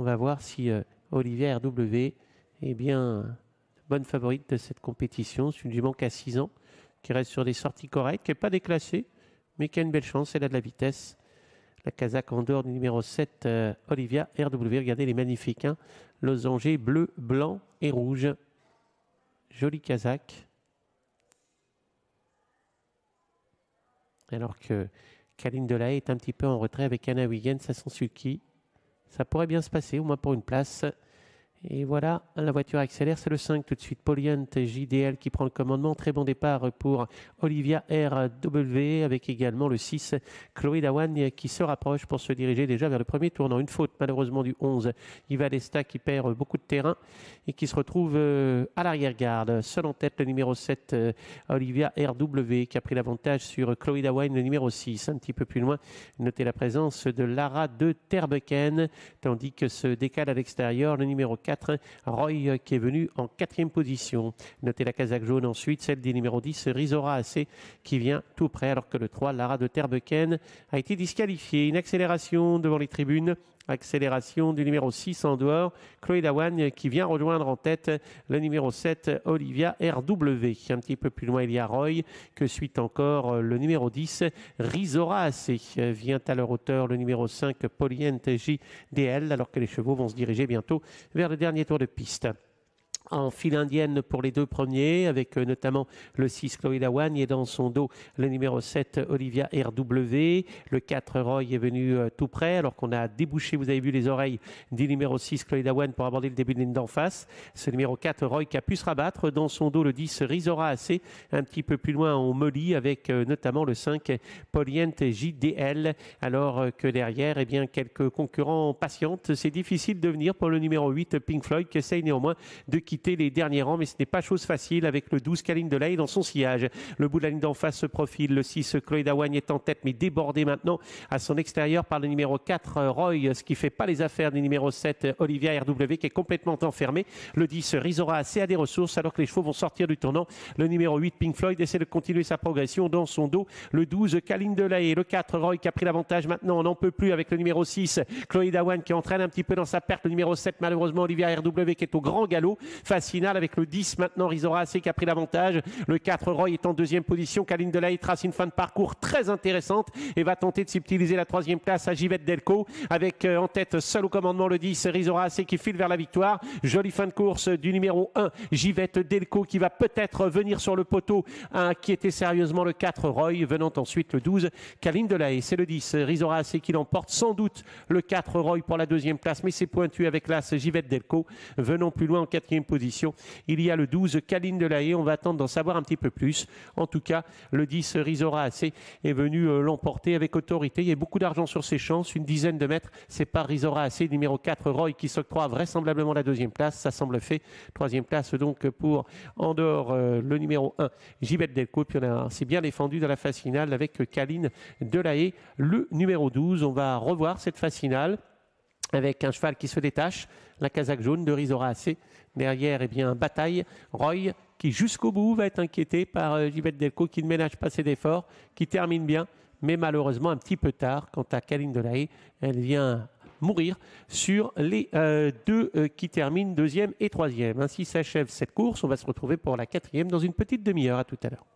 On va voir si Olivia RW est bien bonne favorite de cette compétition. C'est une jument qui a 6 ans, qui reste sur des sorties correctes, qui n'est pas déclassée, mais qui a une belle chance. Elle a de la vitesse. La Kazakh en dehors du numéro 7, Olivia RW. Regardez les magnifiques, hein, losangers bleu, blanc et rouge. Jolie Kazakh. Alors que Kaline Delahaye est un petit peu en retrait avec Anna Huygens à son sulky. Ça pourrait bien se passer, au moins pour une place. Et voilà, la voiture accélère, c'est le 5 tout de suite. Polient JDL qui prend le commandement. Très bon départ pour Olivia RW avec également le 6, Chloé Dawan qui se rapproche pour se diriger déjà vers le premier tournant. Une faute malheureusement du 11, Iva Desta qui perd beaucoup de terrain et qui se retrouve à l'arrière-garde. Seul en tête le numéro 7, Olivia RW qui a pris l'avantage sur Chloé Dawan, le numéro 6. Un petit peu plus loin, notez la présence de Lara de Terbeken, tandis que se décale à l'extérieur le numéro 4, Roy qui est venu en 4e position. Notez la Kazakh jaune ensuite, celle du numéro 10, Rizora AC qui vient tout près, alors que le 3, Lara de Terbeken, a été disqualifié. Une accélération devant les tribunes. Accélération du numéro 6 en dehors. Chloé Dawan qui vient rejoindre en tête le numéro 7, Olivia RW. Un petit peu plus loin, il y a Roy que suit encore le numéro 10, Rizora AC. Vient à leur hauteur le numéro 5, Polient JDL, alors que les chevaux vont se diriger bientôt vers le dernier tour de piste. En file indienne pour les deux premiers, avec notamment le 6 Chloé Dawan et dans son dos le numéro 7 Olivia RW. Le 4 Roy est venu tout près, alors qu'on a débouché, vous avez vu les oreilles du numéro 6 Chloé Dawan pour aborder le début de ligne d'en face. Ce numéro 4 Roy qui a pu se rabattre. Dans son dos le 10 Rizora AC, un petit peu plus loin on molly avec notamment le 5 Polient JDL, alors que derrière, eh bien, quelques concurrents patientent. C'est difficile de venir pour le numéro 8 Pink Floyd qui essaye néanmoins de quitter les derniers rangs, mais ce n'est pas chose facile avec le 12 Kaline Delahaye dans son sillage. Le bout de la ligne d'en face se profile. Le 6 Chloé Dawan est en tête, mais débordé maintenant à son extérieur par le numéro 4 Roy, ce qui fait pas les affaires du numéro 7 Olivia RW qui est complètement enfermé. Le 10 Rizora AC a des ressources alors que les chevaux vont sortir du tournant. Le numéro 8 Pink Floyd essaie de continuer sa progression dans son dos. Le 12 Kaline Delahaye, le 4 Roy qui a pris l'avantage maintenant. On n'en peut plus avec le numéro 6 Chloé Dawan qui entraîne un petit peu dans sa perte. Le numéro 7 malheureusement Olivia RW qui est au grand galop. Phase finale avec le 10 maintenant, Rizora AC qui a pris l'avantage. Le 4 Roy est en 2e position. Kaline Delahaye trace une fin de parcours très intéressante et va tenter de subtiliser la 3e place à Givette Delco avec en tête seul au commandement le 10 Rizora AC qui file vers la victoire. Jolie fin de course du numéro 1 Givette Delco qui va peut-être venir sur le poteau, inquiéter sérieusement le 4 Roy, venant ensuite le 12 Kaline Delahaye. C'est le 10 Rizora AC qui l'emporte, sans doute le 4 Roy pour la 2e place, mais c'est pointu avec l'as Givette Delco. Venons plus loin en 4e position, il y a le 12 Kaline Delahaye. On va attendre d'en savoir un petit peu plus. En tout cas, le 10 Rizora AC est venu l'emporter avec autorité. Il y a beaucoup d'argent sur ses chances, une dizaine de mètres. C'est pas Rizora AC, numéro 4 Roy qui s'octroie vraisemblablement la 2e place. Ça semble fait. 3e place donc pour en dehors le numéro 1 Givette Delco. Puis on s'est bien défendu dans la phase finale avec Kaline Delahaye, le numéro 12. On va revoir cette phase finale avec un cheval qui se détache, la Kazakh jaune de Rizora AC. Derrière, eh bien, bataille, Roy, qui jusqu'au bout va être inquiété par Givette Delco, qui ne ménage pas ses efforts, qui termine bien, mais malheureusement un petit peu tard. Quant à Kaline Delahaye, elle vient mourir sur les deux qui terminent 2e et 3e. Ainsi s'achève cette course. On va se retrouver pour la 4e dans une petite demi-heure. À tout à l'heure.